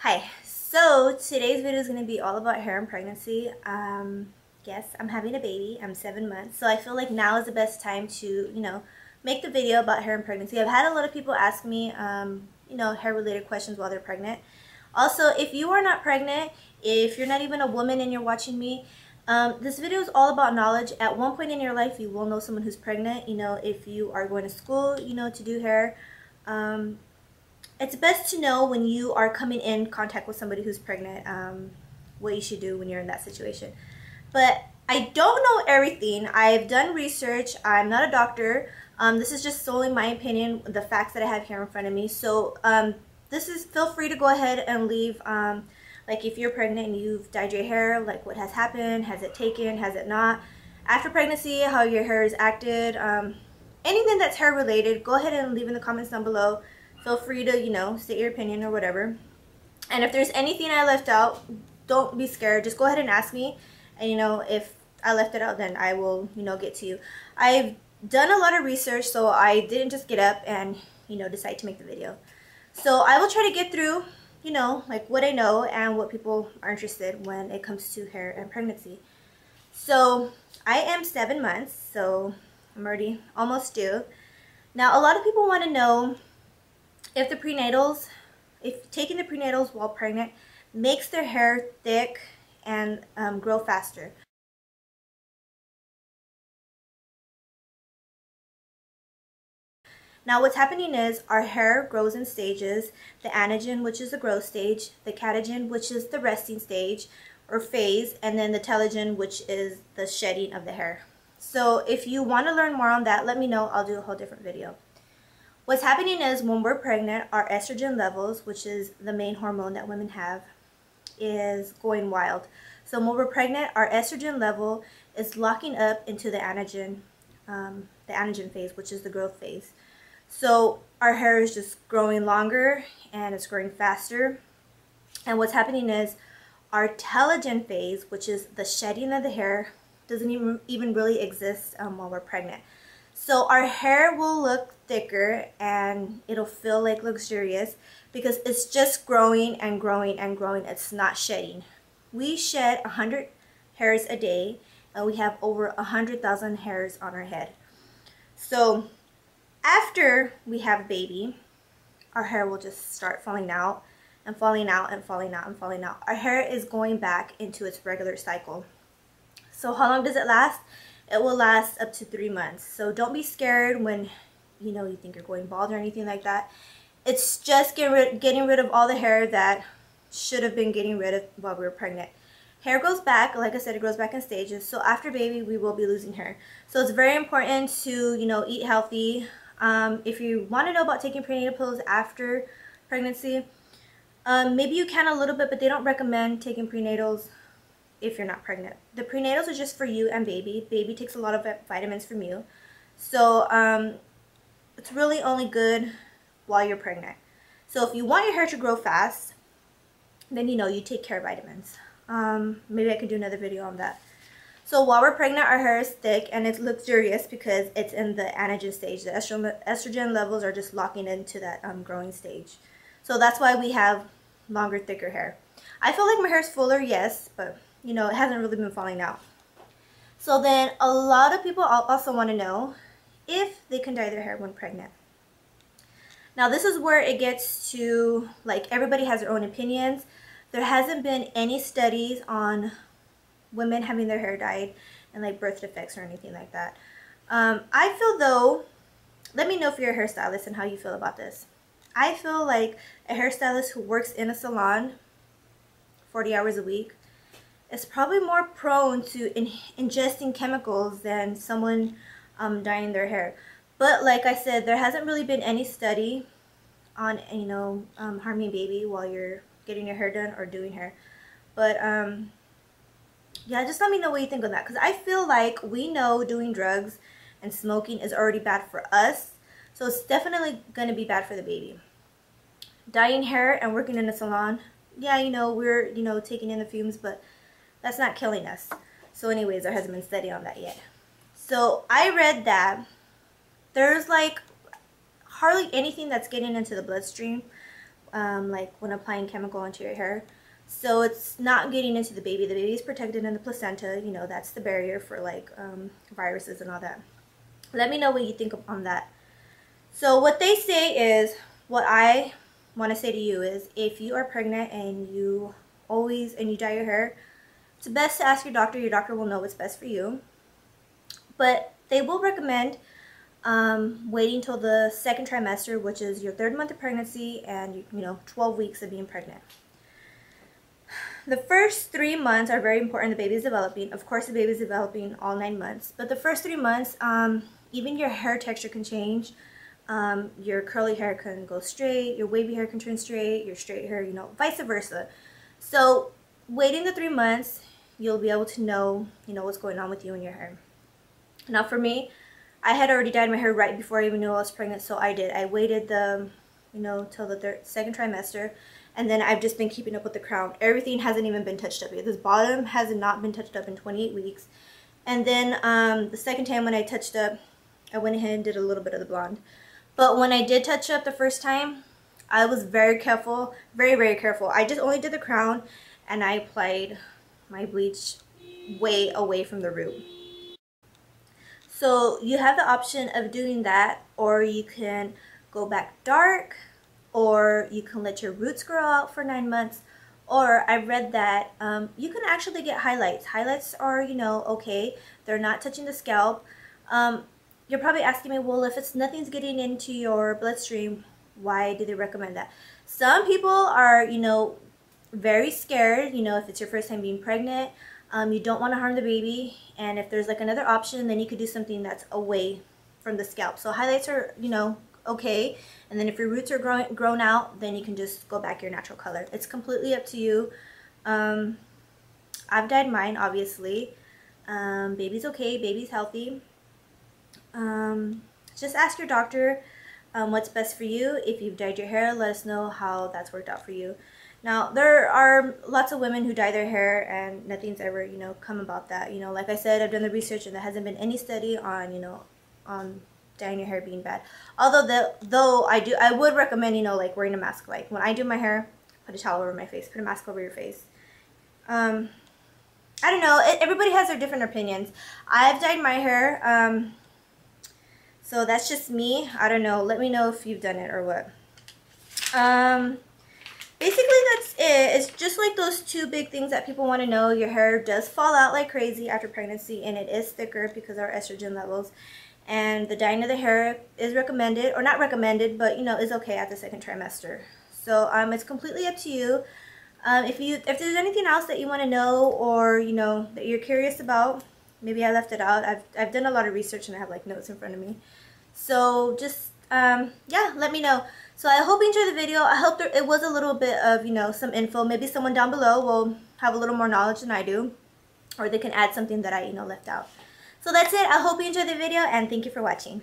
Hi, so today's video is going to be all about hair and pregnancy. Yes, I'm having a baby. I'm 7 months, so I feel like now is the best time to, make the video about hair and pregnancy. I've had a lot of people ask me, hair-related questions while they're pregnant. Also, if you are not pregnant, if you're not even a woman and you're watching me, this video is all about knowledge. At one point in your life, you will know someone who's pregnant. If you are going to school, to do hair. It's best to know when you are coming in contact with somebody who's pregnant, what you should do when you're in that situation. But I don't know everything. I've done research. I'm not a doctor. This is just solely my opinion, the facts that I have here in front of me. So feel free to go ahead and leave, like if you're pregnant and you've dyed your hair, like what has happened, has it taken, has it not, after pregnancy, how your hair is acted, anything that's hair related, go ahead and leave in the comments down below. Feel free to, state your opinion or whatever. And if there's anything I left out, don't be scared. Just go ahead and ask me. And, if I left it out, then I will, get to you. I've done a lot of research, so I didn't just get up and, decide to make the video. So I will try to get through, like what I know and what people are interested when it comes to hair and pregnancy. So I am 7 months, so I'm already almost due. Now, a lot of people want to know if taking the prenatals while pregnant makes their hair thick and grow faster. Now what's happening is our hair grows in stages: the anagen, which is the growth stage, the catagen, which is the resting stage or phase, and then the telogen, which is the shedding of the hair. So if you want to learn more on that, let me know. I'll do a whole different video. What's happening is when we're pregnant, our estrogen levels, which is the main hormone that women have, is going wild. So when we're pregnant, our estrogen level is locking up into the anagen phase, which is the growth phase. So our hair is just growing longer and it's growing faster. And what's happening is our telogen phase, which is the shedding of the hair, doesn't even really exist while we're pregnant. So our hair will look thicker and it'll feel like luxurious because it's just growing and growing and growing. It's not shedding. We shed 100 hairs a day and we have over 100,000 hairs on our head. So after we have a baby, our hair will just start falling out and falling out and falling out and falling out. Our hair is going back into its regular cycle. So how long does it last? It will last up to 3 months. So don't be scared when you think you're going bald or anything like that. It's just getting rid of all the hair that should have been getting rid of while we were pregnant. Hair goes back, like I said, it grows back in stages. So after baby, we will be losing hair. So it's very important to eat healthy. If you want to know about taking prenatal pills after pregnancy, maybe you can a little bit, but they don't recommend taking prenatals if you're not pregnant. The prenatals are just for you and baby. Baby takes a lot of vitamins from you. So it's really only good while you're pregnant. So if you want your hair to grow fast, then you take care vitamins. Maybe I could do another video on that. So while we're pregnant, our hair is thick and it's luxurious because it's in the anagen stage. The estrogen levels are just locking into that growing stage. So that's why we have longer, thicker hair. I feel like my hair is fuller, yes, but it hasn't really been falling out. So then a lot of people also want to know if they can dye their hair when pregnant. Now this is where it gets to, like, everybody has their own opinions. There hasn't been any studies on women having their hair dyed and like birth defects or anything like that. I feel though, let me know if you're a hairstylist and how you feel about this. I feel like a hairstylist who works in a salon 40 hours a week is probably more prone to ingesting chemicals than someone dyeing their hair. But like I said, there hasn't really been any study on harming baby while you're getting your hair done or doing hair. But yeah, just let me know what you think on that, because I feel like we know doing drugs and smoking is already bad for us, so it's definitely going to be bad for the baby. Dyeing hair and working in a salon, yeah, we're taking in the fumes, but that's not killing us. So anyways, there hasn't been study on that yet. So I read that there's like hardly anything that's getting into the bloodstream, like when applying chemical onto your hair. So it's not getting into the baby. The baby is protected in the placenta. You know, that's the barrier for like viruses and all that. Let me know what you think on that. So what they say is, what I want to say to you is, if you are pregnant and you dye your hair, it's best to ask your doctor. Your doctor will know what's best for you. But they will recommend waiting till the second trimester, which is your 3rd month of pregnancy and 12 weeks of being pregnant. The first 3 months are very important. The baby is developing. Of course, the baby is developing all 9 months. But the first 3 months, even your hair texture can change. Your curly hair can go straight. Your wavy hair can turn straight. Your straight hair, vice versa. So waiting the 3 months, you'll be able to know, what's going on with you and your hair. Now for me, I had already dyed my hair right before I even knew I was pregnant, so I did. I waited till the 2nd trimester. And then I've just been keeping up with the crown. Everything hasn't even been touched up yet. This bottom has not been touched up in 28 weeks. And then the second time when I touched up, I went ahead and did a little bit of the blonde. But when I did touch up the first time, I was very careful. Very, very careful. I just only did the crown and I applied my bleach way away from the root. So you have the option of doing that, or you can go back dark, or you can let your roots grow out for 9 months, or I read that you can actually get highlights. Highlights are, okay. They're not touching the scalp. You're probably asking me, well, if nothing's getting into your bloodstream, why do they recommend that? Some people are, very scared, if it's your first time being pregnant. You don't want to harm the baby, and if there's like another option, then you could do something that's away from the scalp. So highlights are, okay, and then if your roots are grown out, then you can just go back your natural color. It's completely up to you. I've dyed mine, obviously. Baby's okay, baby's healthy. Just ask your doctor what's best for you. If you've dyed your hair, let us know how that's worked out for you. Now, there are lots of women who dye their hair and nothing's ever, come about that. Like I said, I've done the research and there hasn't been any study on, on dyeing your hair being bad. Although I would recommend, like wearing a mask. Like when I do my hair, put a towel over my face, put a mask over your face. I don't know, everybody has their different opinions. I've dyed my hair, so that's just me. I don't know, let me know if you've done it or what. Basically that's it. It's just like those 2 big things that people want to know. Your hair does fall out like crazy after pregnancy, and it is thicker because of our estrogen levels. And the dyeing of the hair is recommended, or not recommended, but is okay at the 2nd trimester. So it's completely up to you. If there's anything else that you want to know, or that you're curious about, maybe I left it out. I've done a lot of research and I have like notes in front of me. So just yeah, let me know. So I hope you enjoyed the video. I hope it was a little bit of some info. Maybe someone down below will have a little more knowledge than I do, or they can add something that I left out. So that's it. I hope you enjoyed the video, and thank you for watching.